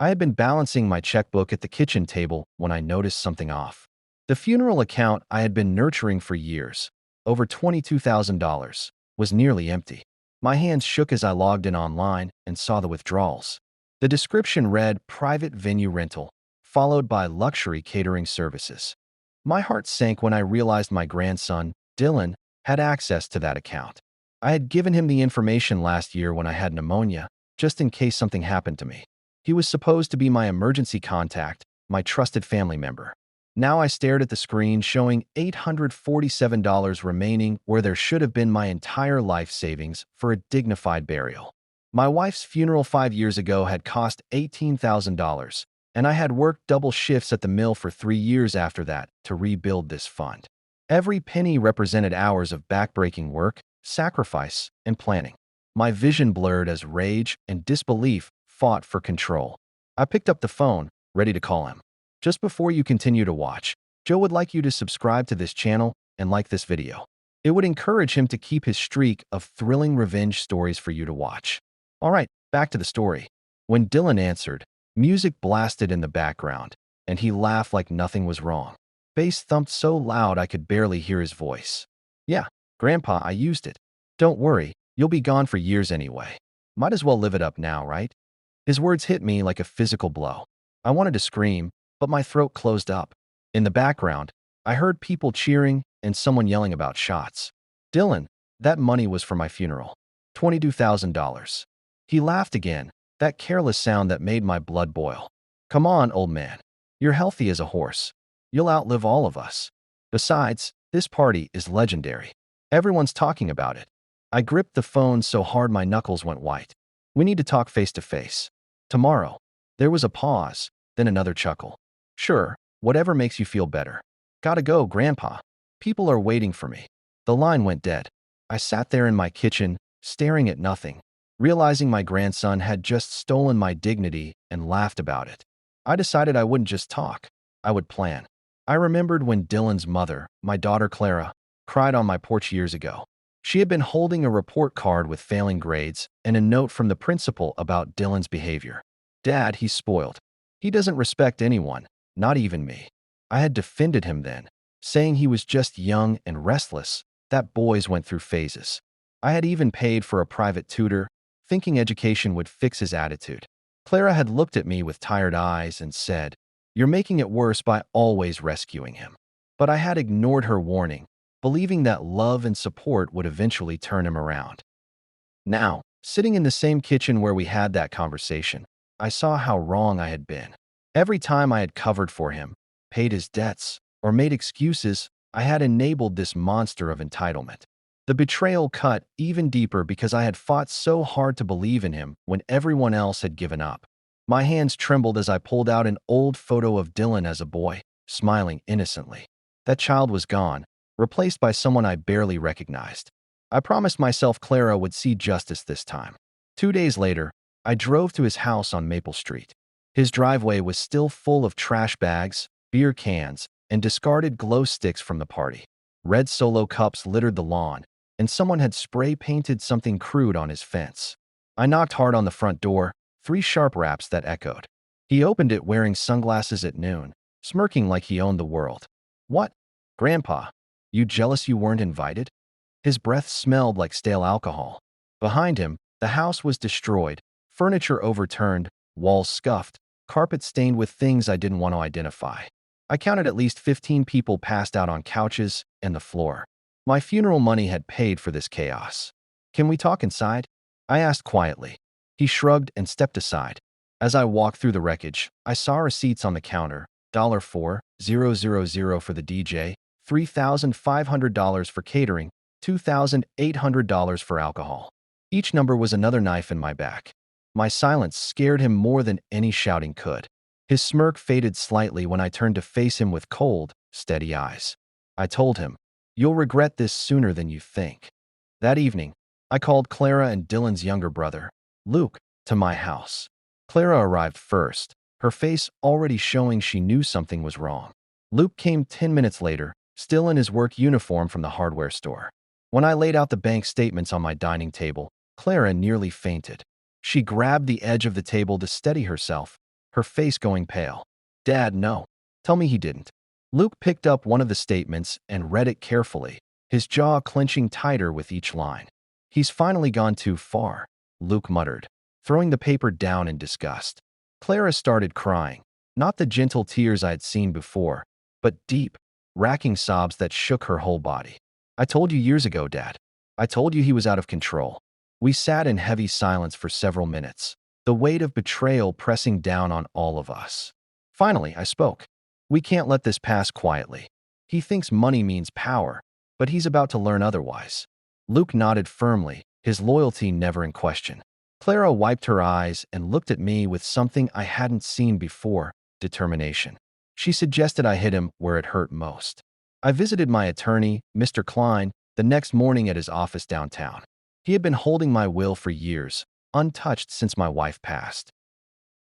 I had been balancing my checkbook at the kitchen table when I noticed something off. The funeral account I had been nurturing for years, over $22,000, was nearly empty. My hands shook as I logged in online and saw the withdrawals. The description read private venue rental, followed by luxury catering services. My heart sank when I realized my grandson, Dylan, had access to that account. I had given him the information last year when I had pneumonia, just in case something happened to me. He was supposed to be my emergency contact, my trusted family member. Now I stared at the screen showing $847 remaining where there should have been my entire life savings for a dignified burial. My wife's funeral 5 years ago had cost $18,000, and I had worked double shifts at the mill for 3 years after that to rebuild this fund. Every penny represented hours of backbreaking work, sacrifice, and planning. My vision blurred as rage and disbelief fought for control. I picked up the phone, ready to call him. Just before you continue to watch, Joe would like you to subscribe to this channel and like this video. It would encourage him to keep his streak of thrilling revenge stories for you to watch. All right, back to the story. When Dylan answered, music blasted in the background, and he laughed like nothing was wrong. Bass thumped so loud I could barely hear his voice. "Yeah, Grandpa, I used it. Don't worry, you'll be gone for years anyway. Might as well live it up now, right?" His words hit me like a physical blow. I wanted to scream, but my throat closed up. In the background, I heard people cheering and someone yelling about shots. "Dylan, that money was for my funeral. $22,000. He laughed again, that careless sound that made my blood boil. "Come on, old man. You're healthy as a horse. You'll outlive all of us. Besides, this party is legendary. Everyone's talking about it." I gripped the phone so hard my knuckles went white. "We need to talk face to face. Tomorrow." There was a pause, then another chuckle. "Sure, whatever makes you feel better." "Gotta go, Grandpa. People are waiting for me." The line went dead. I sat there in my kitchen, staring at nothing, realizing my grandson had just stolen my dignity and laughed about it. I decided I wouldn't just talk, I would plan. I remembered when Dylan's mother, my daughter Clara, cried on my porch years ago. She had been holding a report card with failing grades and a note from the principal about Dylan's behavior. "Dad, he's spoiled. He doesn't respect anyone, not even me." I had defended him then, saying he was just young and restless, that boys went through phases. I had even paid for a private tutor, thinking education would fix his attitude. Clara had looked at me with tired eyes and said, "You're making it worse by always rescuing him." But I had ignored her warning, believing that love and support would eventually turn him around. Now, sitting in the same kitchen where we had that conversation, I saw how wrong I had been. Every time I had covered for him, paid his debts, or made excuses, I had enabled this monster of entitlement. The betrayal cut even deeper because I had fought so hard to believe in him when everyone else had given up. My hands trembled as I pulled out an old photo of Dylan as a boy, smiling innocently. That child was gone, replaced by someone I barely recognized. I promised myself Clara would see justice this time. 2 days later, I drove to his house on Maple Street. His driveway was still full of trash bags, beer cans, and discarded glow sticks from the party. Red Solo cups littered the lawn, and someone had spray-painted something crude on his fence. I knocked hard on the front door, 3 sharp raps that echoed. He opened it wearing sunglasses at noon, smirking like he owned the world. "What? Grandpa, you jealous you weren't invited?" His breath smelled like stale alcohol. Behind him, the house was destroyed, furniture overturned, walls scuffed, carpet stained with things I didn't want to identify. I counted at least 15 people passed out on couches and the floor. My funeral money had paid for this chaos. "Can we talk inside?" I asked quietly. He shrugged and stepped aside. As I walked through the wreckage, I saw receipts on the counter: $4,000 for the DJ, $3,500 for catering, $2,800 for alcohol. Each number was another knife in my back. My silence scared him more than any shouting could. His smirk faded slightly when I turned to face him with cold, steady eyes. I told him, "You'll regret this sooner than you think." That evening, I called Clara and Dylan's younger brother, Luke, to my house. Clara arrived first, her face already showing she knew something was wrong. Luke came 10 minutes later, still in his work uniform from the hardware store. When I laid out the bank statements on my dining table, Clara nearly fainted. She grabbed the edge of the table to steady herself, her face going pale. Dad, no. Tell me he didn't. Luke picked up one of the statements and read it carefully, his jaw clenching tighter with each line. He's finally gone too far, Luke muttered, throwing the paper down in disgust. Clara started crying, not the gentle tears I had seen before, but deep, racking sobs that shook her whole body. I told you years ago, Dad. I told you he was out of control. We sat in heavy silence for several minutes, the weight of betrayal pressing down on all of us. Finally, I spoke. We can't let this pass quietly. He thinks money means power, but he's about to learn otherwise. Luke nodded firmly, his loyalty never in question. Clara wiped her eyes and looked at me with something I hadn't seen before, determination. She suggested I hit him where it hurt most. I visited my attorney, Mr. Klein, the next morning at his office downtown. He had been holding my will for years, untouched since my wife passed.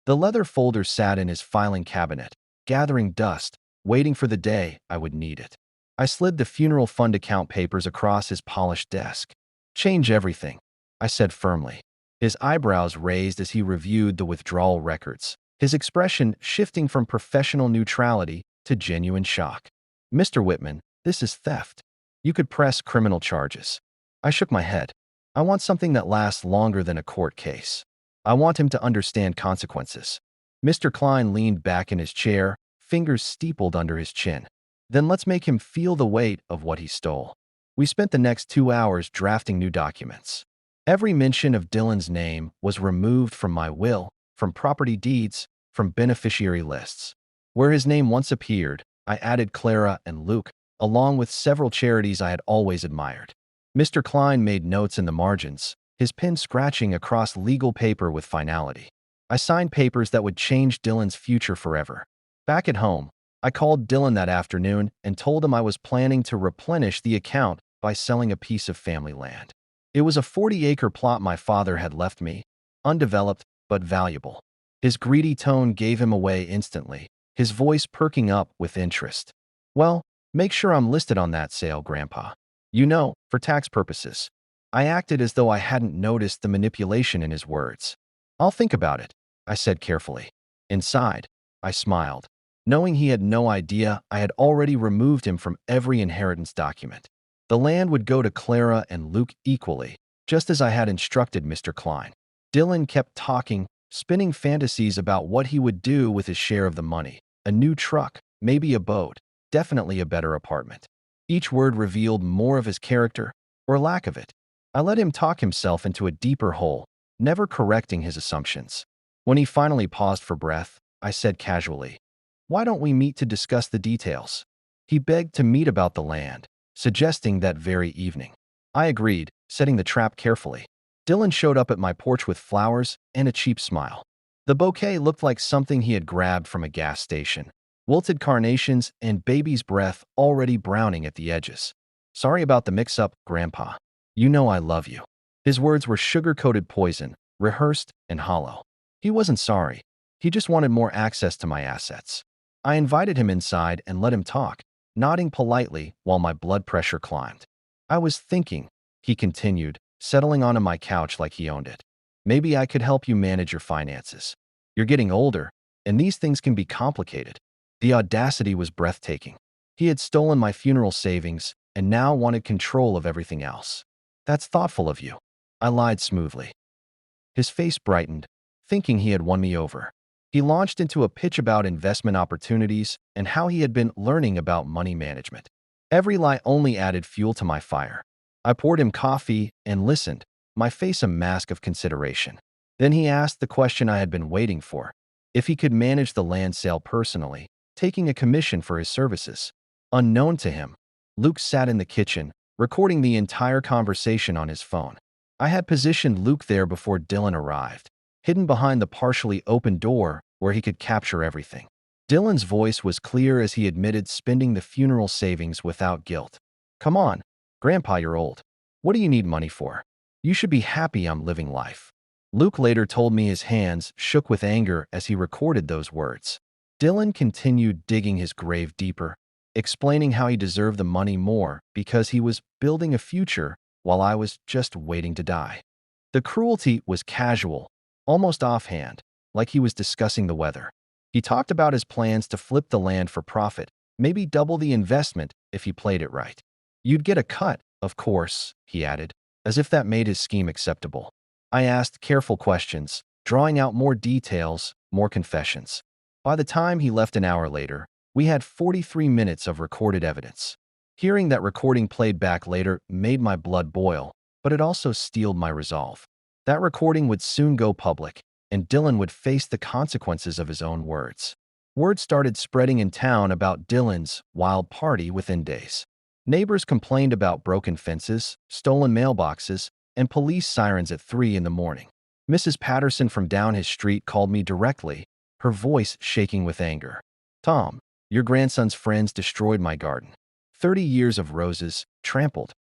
The leather folder sat in his filing cabinet, gathering dust, waiting for the day I would need it. I slid the funeral fund account papers across his polished desk. Change everything, I said firmly. His eyebrows raised as he reviewed the withdrawal records, his expression shifting from professional neutrality to genuine shock. Mr. Whitman, this is theft. You could press criminal charges. I shook my head. I want something that lasts longer than a court case. I want him to understand consequences. Mr. Klein leaned back in his chair, fingers steepled under his chin. Then let's make him feel the weight of what he stole. We spent the next 2 hours drafting new documents. Every mention of Dylan's name was removed from my will, from property deeds, from beneficiary lists. Where his name once appeared, I added Clara and Luke, along with several charities I had always admired. Mr. Klein made notes in the margins, his pen scratching across legal paper with finality. I signed papers that would change Dylan's future forever. Back at home, I called Dylan that afternoon and told him I was planning to replenish the account by selling a piece of family land. It was a 40-acre plot my father had left me, undeveloped but valuable. His greedy tone gave him away instantly, his voice perking up with interest. Well, make sure I'm listed on that sale, Grandpa. You know, for tax purposes. I acted as though I hadn't noticed the manipulation in his words. I'll think about it, I said carefully. Inside, I smiled, knowing he had no idea I had already removed him from every inheritance document. The land would go to Clara and Luke equally, just as I had instructed Mr. Klein. Dylan kept talking, spinning fantasies about what he would do with his share of the money. A new truck, maybe a boat, definitely a better apartment. Each word revealed more of his character, or lack of it. I let him talk himself into a deeper hole, never correcting his assumptions. When he finally paused for breath, I said casually, "Why don't we meet to discuss the details?" He begged to meet about the land, suggesting that very evening. I agreed, setting the trap carefully. Dylan showed up at my porch with flowers and a cheap smile. The bouquet looked like something he had grabbed from a gas station. Wilted carnations and baby's breath already browning at the edges. "Sorry about the mix-up, Grandpa. You know I love you." His words were sugar-coated poison, rehearsed and hollow. He wasn't sorry. He just wanted more access to my assets. I invited him inside and let him talk, nodding politely while my blood pressure climbed. "I was thinking," he continued, settling onto my couch like he owned it. "Maybe I could help you manage your finances. You're getting older, and these things can be complicated." The audacity was breathtaking. He had stolen my funeral savings and now wanted control of everything else. "That's thoughtful of you," I lied smoothly. His face brightened, thinking he had won me over. He launched into a pitch about investment opportunities and how he had been learning about money management. Every lie only added fuel to my fire. I poured him coffee and listened, my face a mask of consideration. Then he asked the question I had been waiting for: if he could manage the land sale personally, taking a commission for his services. Unknown to him, Luke sat in the kitchen, recording the entire conversation on his phone. I had positioned Luke there before Dylan arrived, hidden behind the partially open door where he could capture everything. Dylan's voice was clear as he admitted spending the funeral savings without guilt. "Come on, Grandpa, you're old. What do you need money for? You should be happy I'm living life." Luke later told me his hands shook with anger as he recorded those words. Dylan continued digging his grave deeper, explaining how he deserved the money more because he was building a future while I was just waiting to die. The cruelty was casual, almost offhand, like he was discussing the weather. He talked about his plans to flip the land for profit, maybe double the investment if he played it right. You'd get a cut, of course, he added, as if that made his scheme acceptable. I asked careful questions, drawing out more details, more confessions. By the time he left an hour later, we had 43 minutes of recorded evidence. Hearing that recording played back later made my blood boil, but it also steeled my resolve. That recording would soon go public, and Dylan would face the consequences of his own words. Word started spreading in town about Dylan's wild party within days. Neighbors complained about broken fences, stolen mailboxes, and police sirens at 3 in the morning. Mrs. Patterson from down his street called me directly, her voice shaking with anger. "Tom, your grandson's friends destroyed my garden. 30 years of roses, trampled."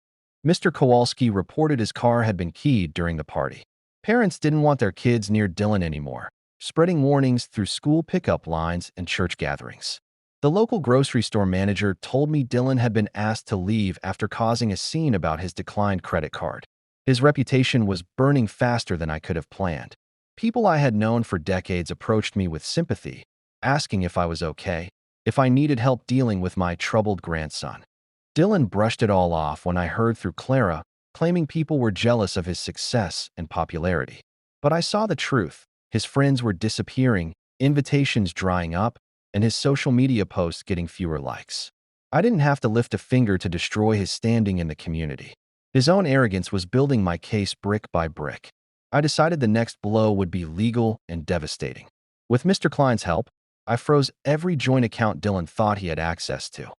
Mr. Kowalski reported his car had been keyed during the party. Parents didn't want their kids near Dylan anymore, spreading warnings through school pickup lines and church gatherings. The local grocery store manager told me Dylan had been asked to leave after causing a scene about his declined credit card. His reputation was burning faster than I could have planned. People I had known for decades approached me with sympathy, asking if I was okay, if I needed help dealing with my troubled grandson. Dylan brushed it all off when I heard through Clara, claiming people were jealous of his success and popularity. But I saw the truth. His friends were disappearing, invitations drying up, and his social media posts getting fewer likes. I didn't have to lift a finger to destroy his standing in the community. His own arrogance was building my case brick by brick. I decided the next blow would be legal and devastating. With Mr. Klein's help, I froze every joint account Dylan thought he had access to.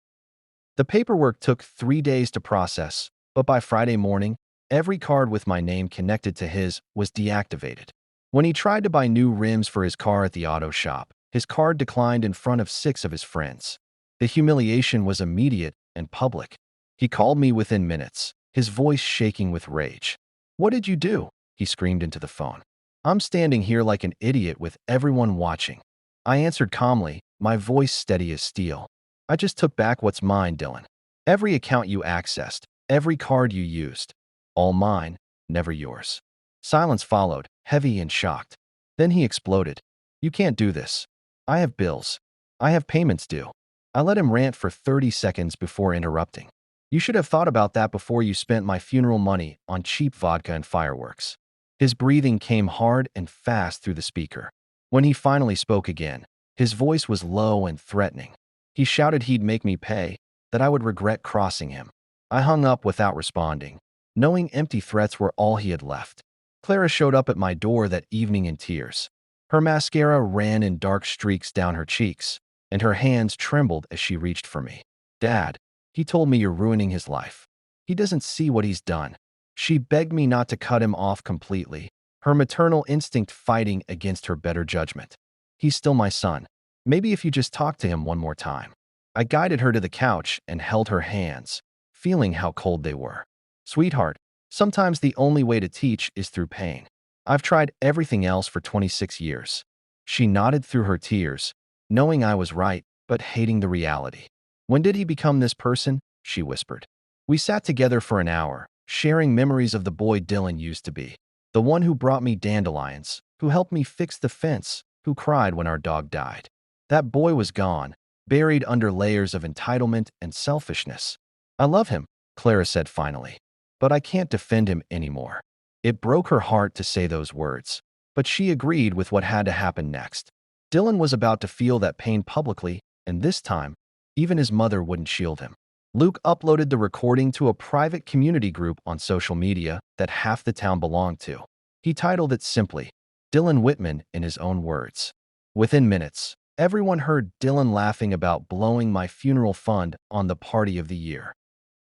The paperwork took 3 days to process, but by Friday morning, every card with my name connected to his was deactivated. When he tried to buy new rims for his car at the auto shop, his card declined in front of 6 of his friends. The humiliation was immediate and public. He called me within minutes, his voice shaking with rage. "What did you do?" he screamed into the phone. "I'm standing here like an idiot with everyone watching." I answered calmly, my voice steady as steel. "I just took back what's mine, Dylan. Every account you accessed, every card you used. All mine, never yours." Silence followed, heavy and shocked. Then he exploded. "You can't do this. I have bills. I have payments due." I let him rant for 30 seconds before interrupting. "You should have thought about that before you spent my funeral money on cheap vodka and fireworks." His breathing came hard and fast through the speaker. When he finally spoke again, his voice was low and threatening. He shouted he'd make me pay, that I would regret crossing him. I hung up without responding, knowing empty threats were all he had left. Clara showed up at my door that evening in tears. Her mascara ran in dark streaks down her cheeks, and her hands trembled as she reached for me. "Dad, he told me you're ruining his life. He doesn't see what he's done." She begged me not to cut him off completely, her maternal instinct fighting against her better judgment. "He's still my son. Maybe if you just talk to him one more time." I guided her to the couch and held her hands, feeling how cold they were. "Sweetheart, sometimes the only way to teach is through pain. I've tried everything else for 26 years. She nodded through her tears, knowing I was right, but hating the reality. "When did he become this person?" she whispered. We sat together for an hour, sharing memories of the boy Dylan used to be. The one who brought me dandelions, who helped me fix the fence, who cried when our dog died. That boy was gone, buried under layers of entitlement and selfishness. "I love him," Clara said finally, "but I can't defend him anymore." It broke her heart to say those words, but she agreed with what had to happen next. Dylan was about to feel that pain publicly, and this time, even his mother wouldn't shield him. Luke uploaded the recording to a private community group on social media that half the town belonged to. He titled it simply, "Dylan Whitman in his own words." Within minutes, everyone heard Dylan laughing about blowing my funeral fund on the party of the year.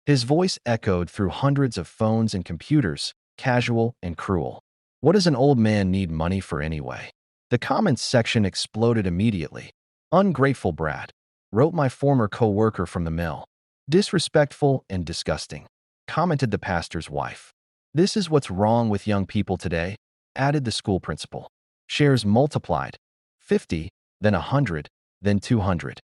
His voice echoed through hundreds of phones and computers, casual and cruel. "What does an old man need money for anyway?" The comments section exploded immediately. "Ungrateful brat," wrote my former co-worker from the mill. "Disrespectful and disgusting," commented the pastor's wife. "This is what's wrong with young people today," added the school principal. Shares multiplied. 50, then 100, then 200.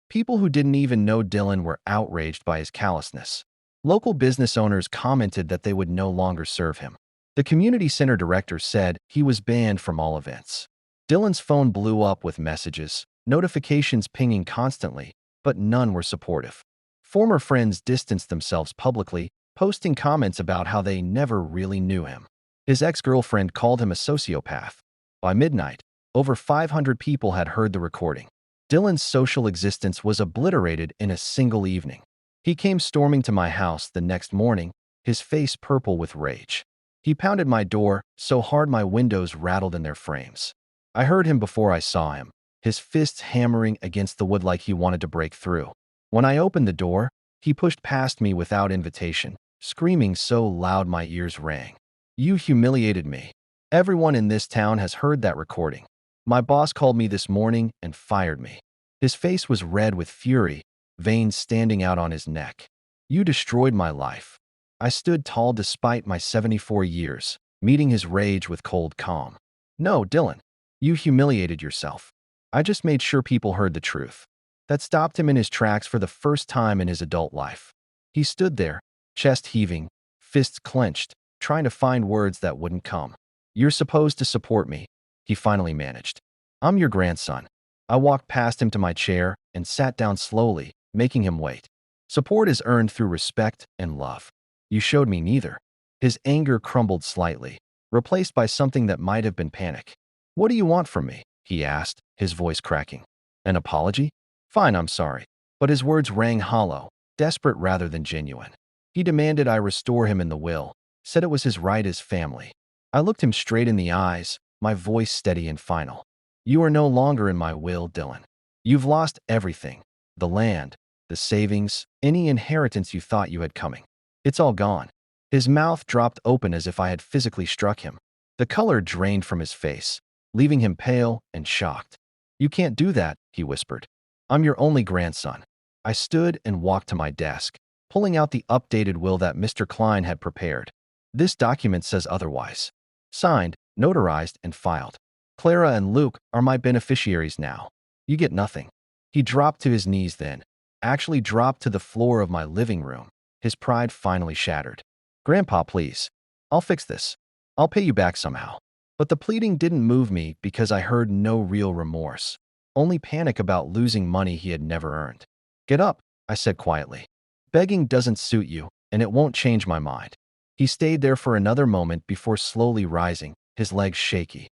People who didn't even know Dylan were outraged by his callousness. Local business owners commented that they would no longer serve him. The community center director said he was banned from all events. Dylan's phone blew up with messages, notifications pinging constantly, but none were supportive. Former friends distanced themselves publicly, posting comments about how they never really knew him. His ex-girlfriend called him a sociopath. By midnight, over 500 people had heard the recording. Dylan's social existence was obliterated in a single evening. He came storming to my house the next morning, his face purple with rage. He pounded my door so hard my windows rattled in their frames. I heard him before I saw him, his fists hammering against the wood like he wanted to break through. When I opened the door, he pushed past me without invitation, screaming so loud my ears rang. "You humiliated me. Everyone in this town has heard that recording. My boss called me this morning and fired me." His face was red with fury, veins standing out on his neck. "You destroyed my life." I stood tall despite my 74 years, meeting his rage with cold calm. "No, Dylan, you humiliated yourself. I just made sure people heard the truth." That stopped him in his tracks for the first time in his adult life. He stood there, chest heaving, fists clenched, trying to find words that wouldn't come. "You're supposed to support me," he finally managed. "I'm your grandson." I walked past him to my chair and sat down slowly, making him wait. "Support is earned through respect and love. You showed me neither." His anger crumbled slightly, replaced by something that might have been panic. "What do you want from me?" he asked, his voice cracking. "An apology? Fine, I'm sorry." But his words rang hollow, desperate rather than genuine. He demanded I restore him in the will, said it was his right as family. I looked him straight in the eyes, my voice steady and final. "You are no longer in my will, Dylan. You've lost everything. The land, the savings, any inheritance you thought you had coming. It's all gone." His mouth dropped open as if I had physically struck him. The color drained from his face, leaving him pale and shocked. "You can't do that," he whispered. "I'm your only grandson." I stood and walked to my desk, pulling out the updated will that Mr. Klein had prepared. "This document says otherwise. Signed, notarized, and filed. Clara and Luke are my beneficiaries now. You get nothing." He dropped to his knees then, actually dropped to the floor of my living room, his pride finally shattered. "Grandpa, please. I'll fix this. I'll pay you back somehow." But the pleading didn't move me because I heard no real remorse, only panic about losing money he had never earned. "Get up," I said quietly. "Begging doesn't suit you, and it won't change my mind." He stayed there for another moment before slowly rising, his legs shaky.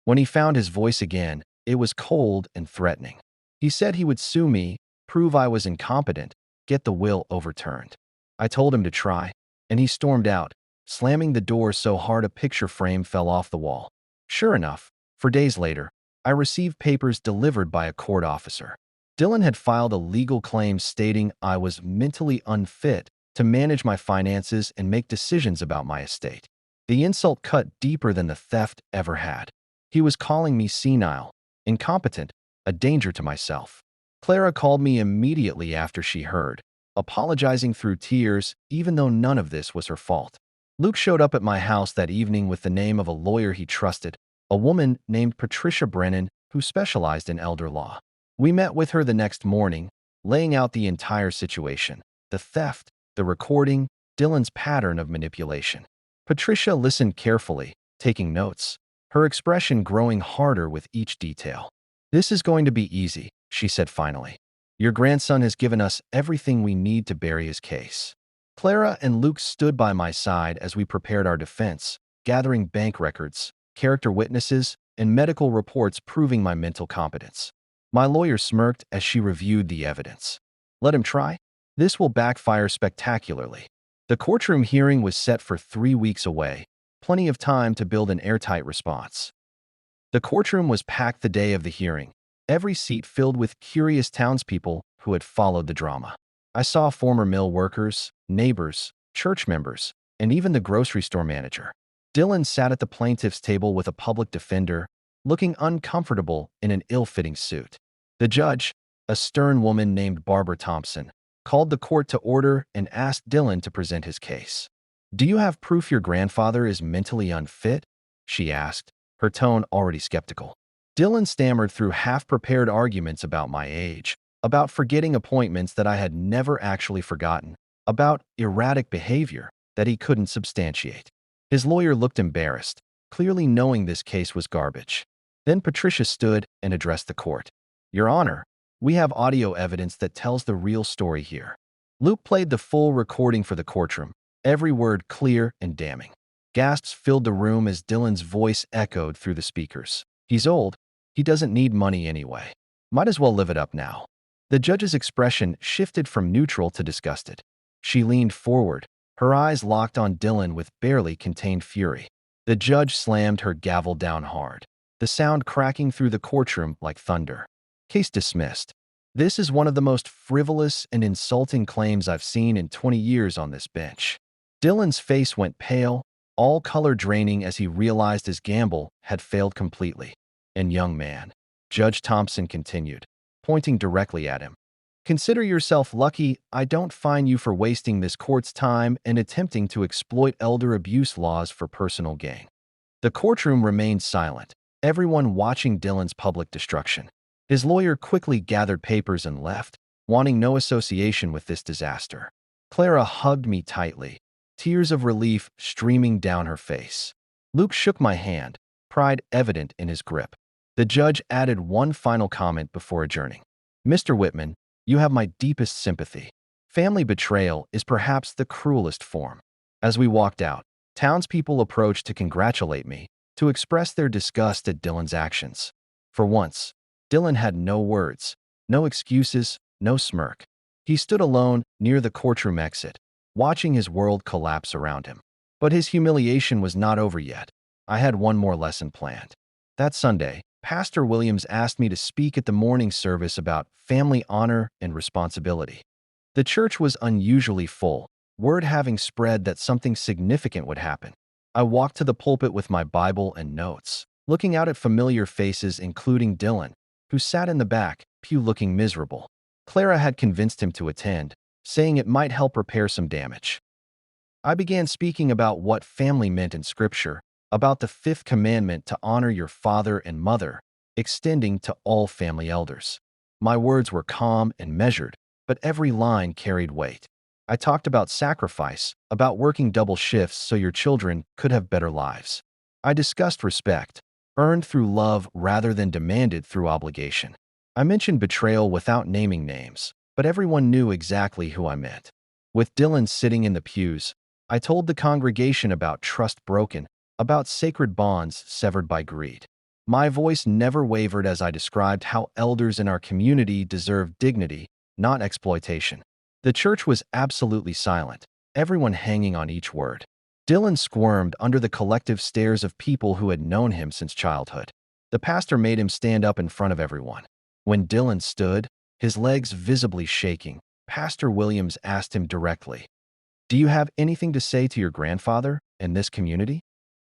When he found his voice again, it was cold and threatening. He said he would sue me, prove I was incompetent, get the will overturned. I told him to try, and he stormed out, slamming the door so hard a picture frame fell off the wall. Sure enough, 4 days later, I received papers delivered by a court officer. Dylan had filed a legal claim stating I was mentally unfit to manage my finances and make decisions about my estate. The insult cut deeper than the theft ever had. He was calling me senile, incompetent, a danger to myself. Clara called me immediately after she heard, apologizing through tears, even though none of this was her fault. Luke showed up at my house that evening with the name of a lawyer he trusted, a woman named Patricia Brennan who specialized in elder law. We met with her the next morning, laying out the entire situation, the theft, the recording, Dylan's pattern of manipulation. Patricia listened carefully, taking notes, her expression growing harder with each detail. "This is going to be easy," she said finally. "Your grandson has given us everything we need to bury his case." Clara and Luke stood by my side as we prepared our defense, gathering bank records, character witnesses, and medical reports proving my mental competence. My lawyer smirked as she reviewed the evidence. "Let him try? This will backfire spectacularly." The courtroom hearing was set for 3 weeks away, plenty of time to build an airtight response. The courtroom was packed the day of the hearing, every seat filled with curious townspeople who had followed the drama. I saw former mill workers, neighbors, church members, and even the grocery store manager. Dylan sat at the plaintiff's table with a public defender, looking uncomfortable in an ill-fitting suit. The judge, a stern woman named Barbara Thompson, called the court to order and asked Dylan to present his case. "Do you have proof your grandfather is mentally unfit?" she asked, her tone already skeptical. Dylan stammered through half-prepared arguments about my age, about forgetting appointments that I had never actually forgotten, about erratic behavior that he couldn't substantiate. His lawyer looked embarrassed, clearly knowing this case was garbage. Then Patricia stood and addressed the court. Your Honor, we have audio evidence that tells the real story here. Luke played the full recording for the courtroom, every word clear and damning. Gasps filled the room as Dylan's voice echoed through the speakers. He's old. He doesn't need money anyway. Might as well live it up now. The judge's expression shifted from neutral to disgusted. She leaned forward, her eyes locked on Dylan with barely contained fury. The judge slammed her gavel down hard, the sound cracking through the courtroom like thunder. Case dismissed. This is one of the most frivolous and insulting claims I've seen in 20 years on this bench. Dylan's face went pale, all color draining as he realized his gamble had failed completely. And young man, Judge Thompson continued, pointing directly at him. Consider yourself lucky I don't fine you for wasting this court's time and attempting to exploit elder abuse laws for personal gain. The courtroom remained silent, everyone watching Dylan's public destruction. His lawyer quickly gathered papers and left, wanting no association with this disaster. Clara hugged me tightly, tears of relief streaming down her face. Luke shook my hand, pride evident in his grip. The judge added one final comment before adjourning. Mr. Whitman, you have my deepest sympathy. Family betrayal is perhaps the cruelest form. As we walked out, townspeople approached to congratulate me, to express their disgust at Dylan's actions. For once, Dylan had no words, no excuses, no smirk. He stood alone near the courtroom exit, watching his world collapse around him. But his humiliation was not over yet. I had one more lesson planned. That Sunday, Pastor Williams asked me to speak at the morning service about family honor and responsibility. The church was unusually full, word having spread that something significant would happen. I walked to the pulpit with my Bible and notes, looking out at familiar faces including Dylan, who sat in the back pew looking miserable. Clara had convinced him to attend, saying it might help repair some damage. I began speaking about what family meant in Scripture, about the fifth commandment to honor your father and mother, extending to all family elders. My words were calm and measured, but every line carried weight. I talked about sacrifice, about working double shifts so your children could have better lives. I discussed respect, earned through love rather than demanded through obligation. I mentioned betrayal without naming names, but everyone knew exactly who I meant. With Dylan sitting in the pews, I told the congregation about trust broken, about sacred bonds severed by greed. My voice never wavered as I described how elders in our community deserve dignity, not exploitation. The church was absolutely silent, everyone hanging on each word. Dylan squirmed under the collective stares of people who had known him since childhood. The pastor made him stand up in front of everyone. When Dylan stood, his legs visibly shaking, Pastor Williams asked him directly, "Do you have anything to say to your grandfather and this community?"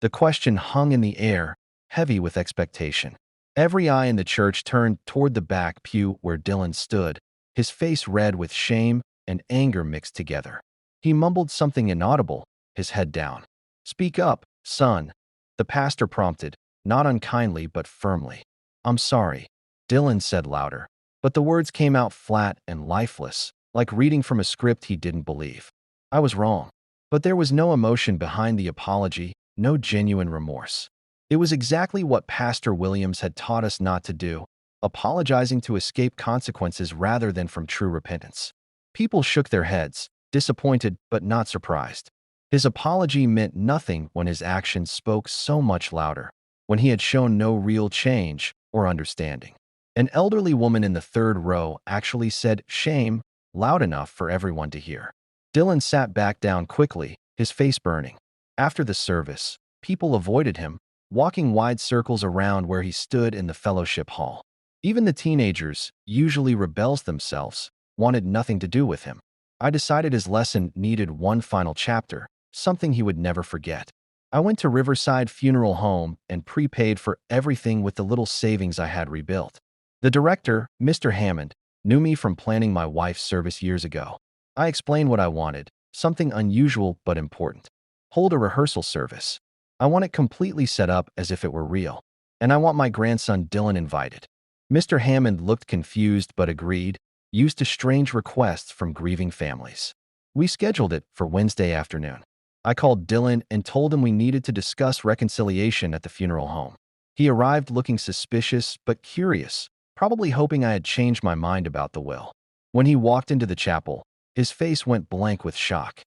The question hung in the air, heavy with expectation. Every eye in the church turned toward the back pew where Dylan stood, his face red with shame and anger mixed together. He mumbled something inaudible, his head down. "Speak up, son," the pastor prompted, not unkindly but firmly. "I'm sorry," Dylan said louder, but the words came out flat and lifeless, like reading from a script he didn't believe. I was wrong, but there was no emotion behind the apology, no genuine remorse. It was exactly what Pastor Williams had taught us not to do, apologizing to escape consequences rather than from true repentance. People shook their heads, disappointed but not surprised. His apology meant nothing when his actions spoke so much louder, when he had shown no real change or understanding. An elderly woman in the third row actually said "shame" loud enough for everyone to hear. Dylan sat back down quickly, his face burning. After the service, people avoided him, walking wide circles around where he stood in the fellowship hall. Even the teenagers, usually rebels themselves, wanted nothing to do with him. I decided his lesson needed one final chapter, something he would never forget. I went to Riverside Funeral Home and prepaid for everything with the little savings I had rebuilt. The director, Mr. Hammond, knew me from planning my wife's service years ago. I explained what I wanted, something unusual but important. Hold a rehearsal service. I want it completely set up as if it were real. And I want my grandson Dylan invited. Mr. Hammond looked confused but agreed, used to strange requests from grieving families. We scheduled it for Wednesday afternoon. I called Dylan and told him we needed to discuss reconciliation at the funeral home. He arrived looking suspicious but curious, probably hoping I had changed my mind about the will. When he walked into the chapel, his face went blank with shock.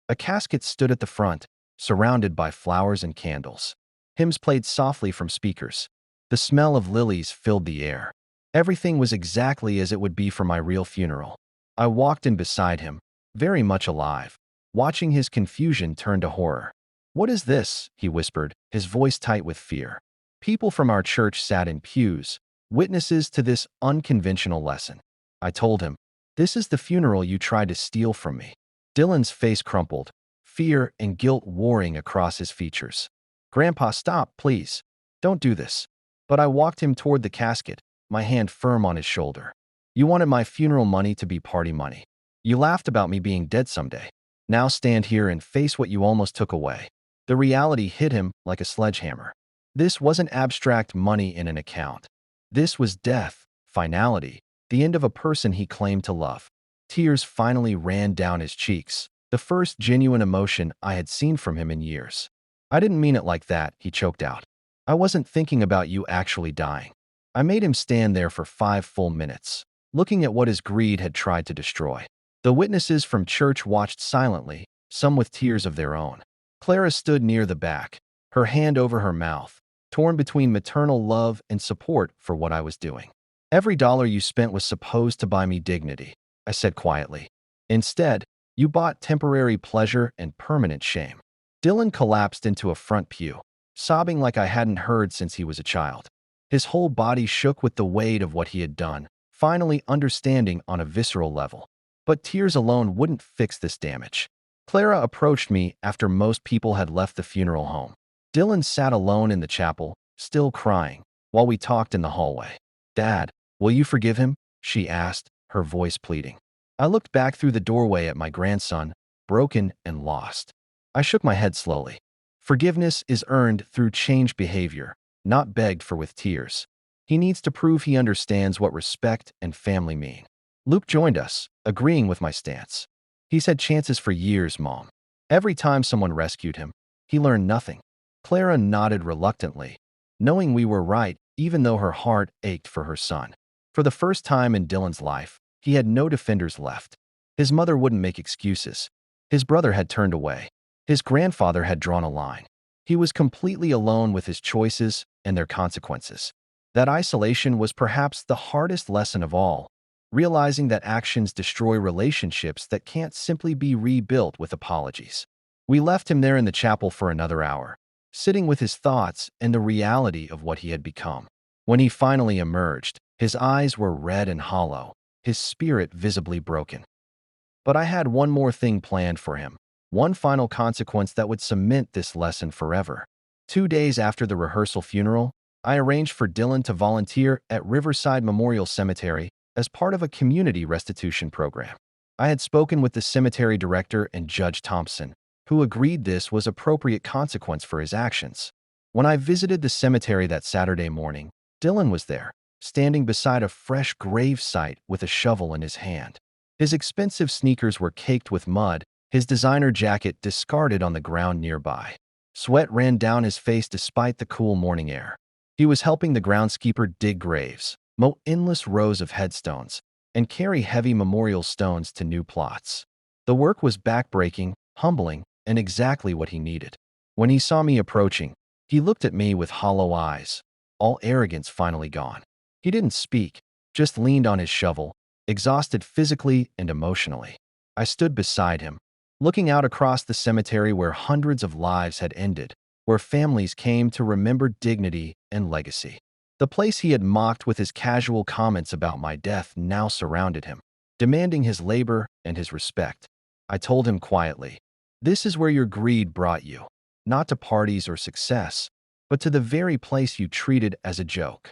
A casket stood at the front, surrounded by flowers and candles. Hymns played softly from speakers. The smell of lilies filled the air. Everything was exactly as it would be for my real funeral. I walked in beside him, very much alive, watching his confusion turn to horror. "What is this?" he whispered, his voice tight with fear. People from our church sat in pews, witnesses to this unconventional lesson. I told him, "This is the funeral you tried to steal from me." Dylan's face crumpled, fear and guilt warring across his features. "Grandpa, stop, please. Don't do this." But I walked him toward the casket, my hand firm on his shoulder. "You wanted my funeral money to be party money. You laughed about me being dead someday. Now stand here and face what you almost took away." The reality hit him like a sledgehammer. This wasn't abstract money in an account. This was death, finality, the end of a person he claimed to love. Tears finally ran down his cheeks, the first genuine emotion I had seen from him in years. "I didn't mean it like that," he choked out. "I wasn't thinking about you actually dying." I made him stand there for 5 full minutes, looking at what his greed had tried to destroy. The witnesses from church watched silently, some with tears of their own. Clara stood near the back, her hand over her mouth, torn between maternal love and support for what I was doing. "Every dollar you spent was supposed to buy me dignity," I said quietly. "Instead, you bought temporary pleasure and permanent shame." Dylan collapsed into a front pew, sobbing like I hadn't heard since he was a child. His whole body shook with the weight of what he had done, finally understanding on a visceral level. But tears alone wouldn't fix this damage. Clara approached me after most people had left the funeral home. Dylan sat alone in the chapel, still crying, while we talked in the hallway. "Dad, will you forgive him?" she asked, her voice pleading. I looked back through the doorway at my grandson, broken and lost. I shook my head slowly. Forgiveness is earned through changed behavior, not begged for with tears. He needs to prove he understands what respect and family mean. Luke joined us, agreeing with my stance. "He's had chances for years, Mom. Every time someone rescued him, he learned nothing." Clara nodded reluctantly, knowing we were right even though her heart ached for her son. For the first time in Dylan's life, he had no defenders left. His mother wouldn't make excuses. His brother had turned away. His grandfather had drawn a line. He was completely alone with his choices and their consequences. That isolation was perhaps the hardest lesson of all, realizing that actions destroy relationships that can't simply be rebuilt with apologies. We left him there in the chapel for another hour, sitting with his thoughts and the reality of what he had become. When he finally emerged, his eyes were red and hollow, his spirit visibly broken. But I had one more thing planned for him, one final consequence that would cement this lesson forever. 2 days after the rehearsal funeral, I arranged for Dylan to volunteer at Riverside Memorial Cemetery as part of a community restitution program. I had spoken with the cemetery director and Judge Thompson, who agreed this was appropriate consequence for his actions. When I visited the cemetery that Saturday morning, Dylan was there, standing beside a fresh grave site with a shovel in his hand. His expensive sneakers were caked with mud, his designer jacket discarded on the ground nearby. Sweat ran down his face despite the cool morning air. He was helping the groundskeeper dig graves, mow endless rows of headstones, and carry heavy memorial stones to new plots. The work was backbreaking, humbling, and exactly what he needed. When he saw me approaching, he looked at me with hollow eyes, all arrogance finally gone. He didn't speak, just leaned on his shovel, exhausted physically and emotionally. I stood beside him, looking out across the cemetery where hundreds of lives had ended, where families came to remember dignity and legacy. The place he had mocked with his casual comments about my death now surrounded him, demanding his labor and his respect. I told him quietly, "This is where your greed brought you, not to parties or success, but to the very place you treated as a joke."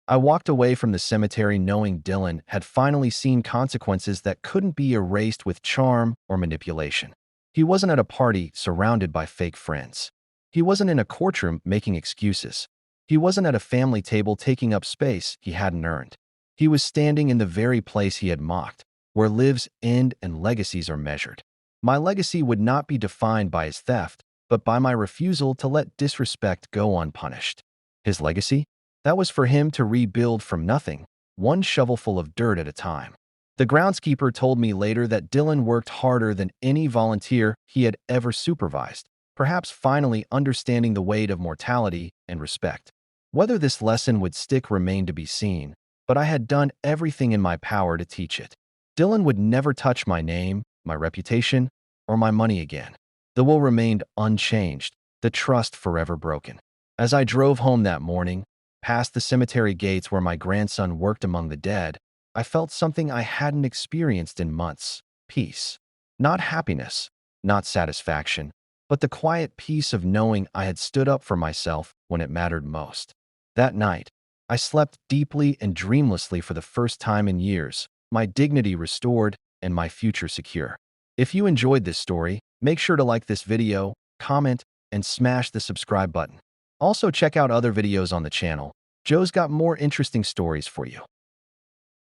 I walked away from the cemetery knowing Dylan had finally seen consequences that couldn't be erased with charm or manipulation. He wasn't at a party surrounded by fake friends. He wasn't in a courtroom making excuses. He wasn't at a family table taking up space he hadn't earned. He was standing in the very place he had mocked, where lives end and legacies are measured. My legacy would not be defined by his theft, but by my refusal to let disrespect go unpunished. His legacy? That was for him to rebuild from nothing, one shovelful of dirt at a time. The groundskeeper told me later that Dylan worked harder than any volunteer he had ever supervised, perhaps finally understanding the weight of mortality and respect. Whether this lesson would stick remained to be seen, but I had done everything in my power to teach it. Dylan would never touch my name, my reputation, or my money again. The will remained unchanged, the trust forever broken. As I drove home that morning, past the cemetery gates where my grandson worked among the dead, I felt something I hadn't experienced in months: peace. Not happiness, not satisfaction, but the quiet peace of knowing I had stood up for myself when it mattered most. That night, I slept deeply and dreamlessly for the first time in years, my dignity restored and my future secure. If you enjoyed this story, make sure to like this video, comment, and smash the subscribe button. Also check out other videos on the channel. Joe's got more interesting stories for you.